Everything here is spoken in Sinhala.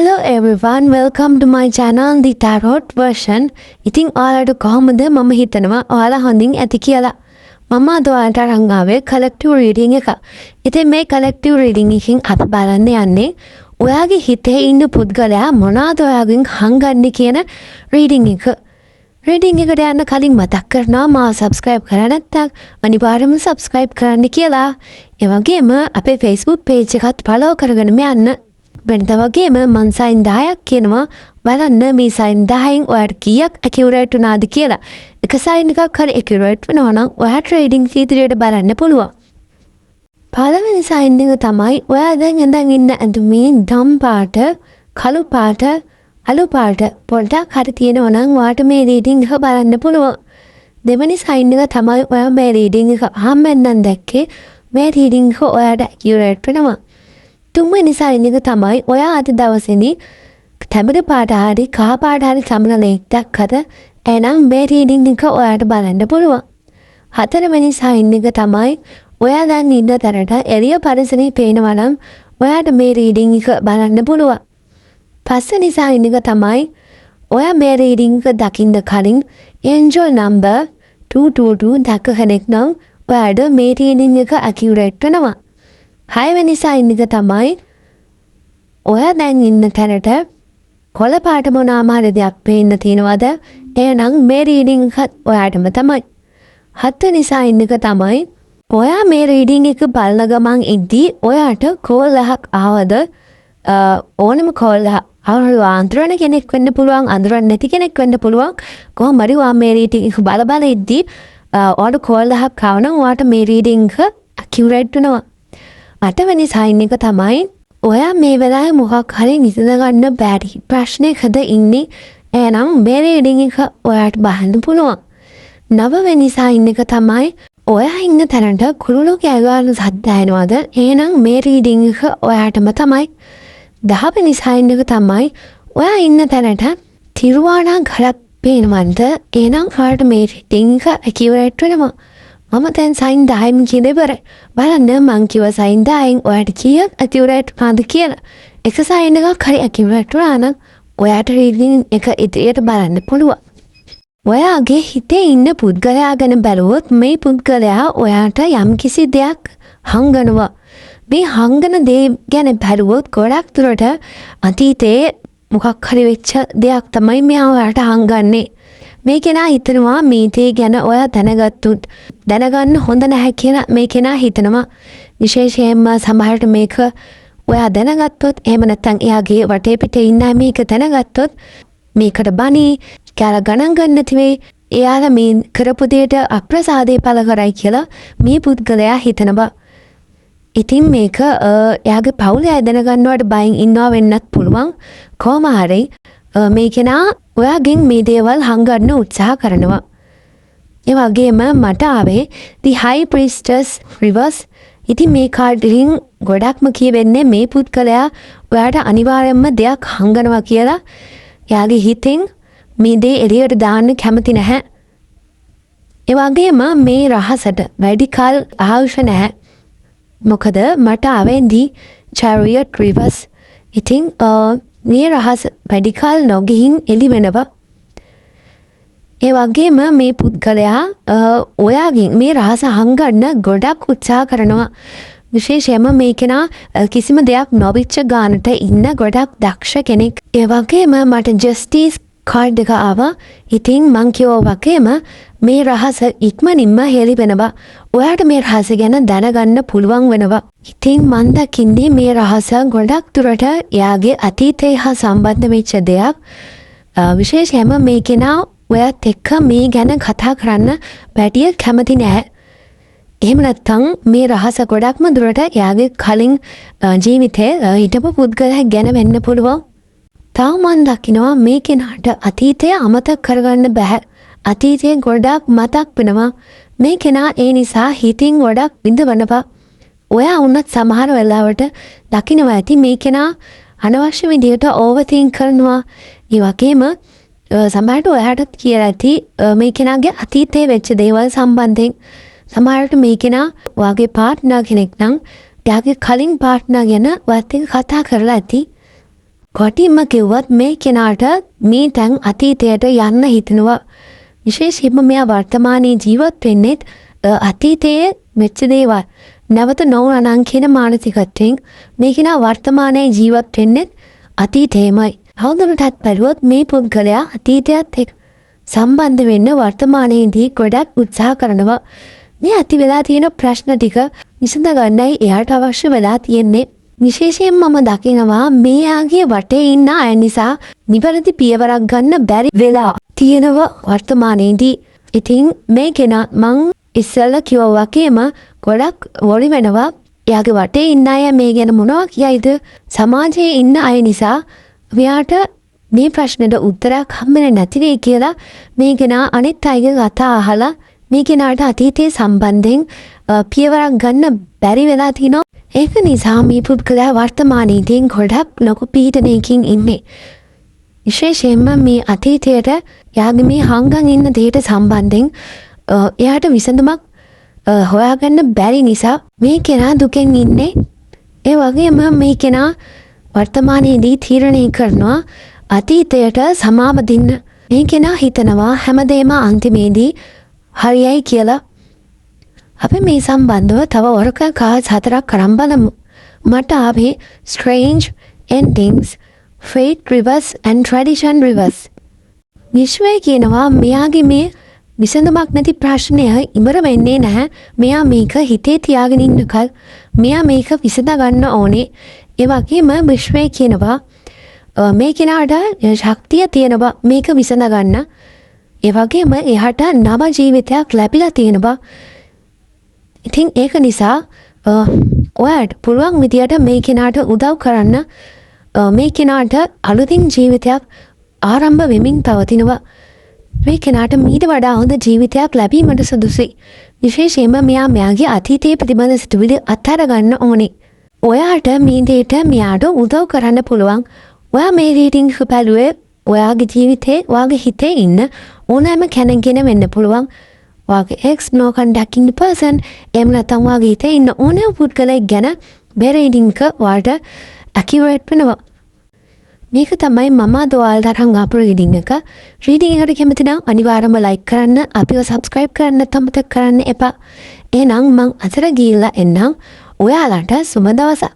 Hello everyone, welcome to my channel The Tarot Version. ඉතින් ඔයාලට කොහොමද මම හිතනවා ඔයාලා හොඳින් ඇති කියලා. මම අද ඔයාලට අරන් ආවේ collective reading එක. ඉතින් මේ collective reading එකකින් අපි බලන්න යන්නේ ඔයාගේ හිතේ ඉන්න පුද්ගලයා මොනවාද ඔයාගෙන් හංගන්නේ කියන reading එක. reading එකට යන්න කලින් මතක් කරනවා මාව subscribe කරලා නැත්නම් අනිවාර්යයෙන්ම subscribe කරන්න කියලා. ඒ වගේම අපේ Facebook page එකත් follow කරගෙන යන්න. වෙනද වගේම මං සයින් 10ක් කියනවා බලන්න මේ සයින් 10න් ඔයාට කීයක් ඇකියුරේට් වුණාද කියලා. එක සයින් එකක් හරි ඇකියුරේට් වෙනවා නම් ඔයා ට්‍රේඩින් ඉදිරියට බලන්න පුළුවන්. පළවෙනි සයින් එක තමයි ඔයා දැන් ඉන්න ඇඳුමේ දම් පාට, කළු පාට, අලු පාට පොඩ්ඩක් හරි තියෙනවා නම් ඔයාට මේ රීඩින් එක බලන්න පුළුවන්. දෙවෙනි සයින් එක තමයි ඔයා මේ රීඩින් එක අහම්බෙන්නම් දැක්කේ මේ රීඩින් එක ඔයාට ඇකියුරේට් වෙනවා. තුන්වෙනි සයින් එක තමයි ඔයා අද දවසේදී තැඹිලි පාට හරි කහ පාට හරි සමනල එක්කත් එහෙනම් මේ රීඩින් එක ඔයාට බලන්න පුළුවන්. හතරවෙනි සයින් එක තමයි ඔයා දැන් ඉන්න තැනට එළිය පරිසරේ පේනවා නම් ඔයාට මේ රීඩින් එක බලන්න පුළුවන්. පස්වෙනි සයින් එක තමයි ඔයා මේ රීඩින් එක දකින්න කලින් angel number 222 දැක කෙනෙක් නම් ඔයාට මේ රීඩින් එක ඇකියුරේට් වෙනවා. හයවෙනි සයින් එක තමයි ඔයා දැන් ඉන්න තැනට කොළ පාට මොනවාම හරි දෙයක් පේන්න තියෙනවද? එහෙනම් මේ රීඩින් එක ඔයාටම තමයි. හත්වෙනි සයින් එක තමයි ඔයා මේ රීඩින් එක බලන ගමන් ඉද්දී ඔයාට කෝල් එකක් ආවද ඕනම කෝල් එකක් අඳුරන කෙනෙක් වෙන්න පුළුවන් අඳුරන්නේ නැති කෙනෙක් වෙන්න පුළුවන් කොහොම හරි ඔයා මේ රීඩින් එක බල ඉද්දී ඔයාට කෝල් එකක් ආව නම් ඔයාට මේ රීඩින් එක ඇකියුරේට් වෙනවා. අටවෙනි සයින් එක තමයි ඔයා මේ වෙලාවේ මොකක් හරි විසඳගන්න බැරි ප්‍රශ්නයකද ඉන්නේ. එහෙනම් මේ රීඩින් එක ඔයාට බලන්න පුළුවන්. නවවෙනි සයින් එක තමයි ඔයා ඉන්න තැනට කුරුළු කෑගාන සද්ද ඇහෙනවද? එහෙනම් මේ රීඩින් එක ඔයාටම තමයි. 10වෙනි සයින් එක තමයි ඔයා ඉන්න තැනට තිරුවාණන් ගලක් පේනවද? එහෙනම් ඔයාට මේ රීඩින් එක ඇකියුරේට් වෙනවා. මම දැන් සයින් 10න් කියන ඉවරයි. බලන්න මං කිව්ව සයින් 10න් ඔයාට කීයක් ඇකියුරේට් වුණාද කියලා. එක සයින් එකක් හරි ඇකියුරේට් වුණා නම් ඔයාට රීඩින් එක ඉදිරියට බලන්න පුළුවන්. ඔයාගේ හිතේ ඉන්න පුද්ගලයා ගැන බැලුවොත් මේ පුද්ගලයා ඔයාට යම්කිසි දෙයක් හංගනවා. මේ හංගන දේ ගැන බැලුවොත් ගොඩක් දුරට අතීතයේ මොකක් හරි වෙච්ච දෙයක් තමයි මෙයා ඔයාට හංගන්නේ. මේ කෙනා හිතනවා මේ දේ ගැන ඔයා දැනගන්න හොඳ නැහැ කියලා මේ කෙනා හිතනවා. විශේෂයෙන්ම සමහරට මේක ඔයා දැනගත්තොත් එහෙම නැත්නම් එයාගේ වටේ පිටේ ඉන්න මේක දැනගත්තොත් මේකට බනි කියලා ගණන් ගන්න නැති වෙයි. එයාලා මේ කරපු දෙයට අප්‍රසාදේ පළ කරයි කියලා මේ පුද්ගලයා හිතනවා. ඉතින් මේක එයාගේ පවුලේ දැනගන්නවට බයෙන් ඉන්නවා වෙන්නත් පුළුවන්. කොහොම හරි මේ කෙනා ඔයාගෙන් මේ දේවල් හංගන්න උත්සාහ කරනවා. ඒ වගේම මට ආවේ The High Priestess Reverse. ඉතින් මේ කාඩ් එකෙන් ගොඩක්ම කියවෙන්නේ මේ පුද්ගලයා ඔයාට අනිවාර්යයෙන්ම දෙයක් හංගනවා කියලා. එයාගේ හිතෙන් මේ දේ එළියට දාන්න කැමති නැහැ. ඒ වගේම මේ රහසට වැඩි කල් ආවශ්‍ය නැහැ. මොකද මට ආවේ The Chariot Reverse. ඉතින් මේ රහස වැඩි කල නොගිහින් එළි වෙනවා. ඒ වගේම මේ පුද්ගලයා ඔයාගෙන් මේ රහස හංගන්න ගොඩක් උත්සාහ කරනවා. විශේෂයෙන්ම මේ කෙනා කිසිම දෙයක් නොවිච්ච ගානට ඉන්න ගොඩක් දක්ෂ කෙනෙක්. ඒ වගේම මට ජස්ටිස් කාඩ් එක ආවා. ඉතින් මං කියෝ වගේම මේ රහස ඉක්මනින්ම හෙළි වෙනවා. ඔයාට මේ රහස ගැන දැනගන්න පුළුවන් වෙනවා. ඉතින් මන් දකින්නේ මේ රහස ගොඩක් දුරට එයාගේ අතීතය හා සම්බන්ධ වෙච්ච දෙයක්. විශේෂයෙන්ම මේ කෙනා ඔයත් එක්ක මේ ගැන කතා කරන්න වැඩි කැමති නැහැ. එහෙම නැත්නම් මේ රහස ගොඩක්ම දුරට එයාගේ කලින් ජීවිතේ හිටපු පුද්ගලයෙක් ගැන වෙන්න පුළුවන්. තව මන් දකිනවා මේ කෙනාට අතීතය අමතක කරගන්න බෑ. අතීතයේ ගොඩක් මතක් වෙනවා. මේ කෙනා ඒ නිසා හිතින් ගොඩක් විඳවනවා. ඔයා වුණත් සමහර වෙලාවට දකින්නවා ඇති මේ කෙනා අනවශ්‍ය විදියට ඕවර්තින්ක් කරනවා. ඒ වගේම සමහරට ඔයාටත් කියලා ඇති මේ කෙනාගේ අතීතයේ වෙච්ච දේවල් සම්බන්ධයෙන්. සමහරට මේ කෙනා ඔයාගේ පාර්ට්නර් කෙනෙක් නම් එයාගේ කලින් පාර්ට්නර් ගැන ඔයත් එක්ක කතා කරලා ඇති. කොටින්ම කිව්වත් මේ කෙනාට මේ තැන් අතීතයට යන්න හිතෙනවා. විශේෂයෙන්ම මෙයා වර්තමානයේ ජීවත් වෙන්නේ අතීතයේ වෙච්ච දේවල් නැවත නොවුනනම් කියන මානසිකත්වයෙන් මේ කෙනා වර්තමානයේ ජීවත් වෙන්නේ අතීතේමයි. හවුදුරටත් බැලුවොත් මේ පුද්ගලයා අතීතයත් එක්ක සම්බන්ධ වෙන්න වර්තමානයේදී ගොඩක් උත්සාහ කරනවා. මේ ඇති වෙලා තියෙන ප්‍රශ්න ටික විසඳ ගන්නයි එයාට අවශ්‍ය වෙලා තියෙන්නේ. විශේෂයෙන් මම දකිනවා මෙයාගේ වටේ ඉන්න අය නිසා නිවැරදි පියවරක් ගන්න බැරි වෙලා තියෙනවා වර්තමානයේදී. ඉතින් මේ කෙනා මං ඉස්සෙල්ලා කිව්වා වගේම ගොඩක් වොරි වෙනවා. එයාගේ වටේ ඉන්න අය මේ ගැන මොනවා කියයිද? සමාජයේ ඉන්න අය නිසා එයාට මේ ප්‍රශ්නෙට උත්තරයක් හම්බෙන්නේ නැති වෙයි කියලා මේ කෙනා අනිත් අයගේ කතා අහලා මේ කෙනාට අතීතයේ සම්බන්ධයෙන් පියවරක් ගන්න බැරි වෙලා තිනවා. ඒක නිසා මේ පුද්ගලයා වර්තමානයේදී ගොඩක් ලොකු පීඩනයකින් ඉන්නේ. විශේෂයෙන්ම මේ අතීතයට යාගේ මේ හංගන් ඉන්න දෙයට සම්බන්ධයෙන් එයාට විසඳුමක් හොයාගන්න බැරි නිසා මේ කෙනා දුකෙන් ඉන්නේ. ඒ වගේම මේ කෙනා වර්තමානයේදී තීරණය කරනවා අතීතයට සමාව දෙන්න. මේ කෙනා හිතනවා හැමදේම අන්තිමේදී හරියයි කියලා. අපි මේ සම්බන්ධව තව වරක කාස් 4ක් අරන් බලමු. මට ආවේ Strange Endings, Fate Reverse and Tradition Reverse. විශ්වය කියනවා මෙයාගේ මේ විසඳුමක් නැති ප්‍රශ්නය ඉවර වෙන්නේ නැහැ. මෙයා මේක හිතේ තියාගෙන ඉන්නකල් මෙයා මේක විසඳ ගන්න ඕනේ. ඒ වගේම විශ්වය කියනවා මේ කෙනාට ශක්තිය තියෙනවා මේක විසඳ ගන්න. ඒ වගේම එයාට නව ජීවිතයක් ලැබිලා තියෙනවා. ඉතින් ඒක නිසා ඔයාට පුළුවන් විදියට මේ කෙනාට උදව් කරන්න. මේ කෙනාට අලුතින් ජීවිතයක් ආරම්භ වෙමින් පවතිනවා. මේ කෙනාට මීට වඩා හොඳ ජීවිතයක් ලැබීමට සුදුසුයි. විශේෂයෙන්ම මෙයාගේ අතීතයේ ප්‍රතිබඳ සිතුවිලි අත්හැර ගන්න ඕනේ. ඔයාට මේ දෙයට මෙයාට උදව් කරන්න පුළුවන්. ඔයා මේ රීඩින්ග් එක බැලුවේ ඔයාගේ ජීවිතේ ඔයාගේ හිතේ ඉන්න ඕනෑම කෙනෙක්ගෙන වෙන්න පුළුවන්. ඔයාගේ ex no contacting person එහෙම නැත්නම් ඔයාගේ හිතේ ඉන්න ඕනෑම පුද්ගලයෙක් ගැන මේ රීඩින්ග් එක ඔයාට accurate වෙනවා. මේක තමයි මම අද ඔයාලට අරන් ආපු රීඩින්ග් එක. රීඩින්ග් එකට කැමති නම් අනිවාර්යයෙන්ම like කරන්න, අපිව subscribe කරන්න අමතක කරන්න එපා. එහෙනම් මං අතර ගිහිල්ලා එන්නම්. ඔයාලට සුබ දවසක්.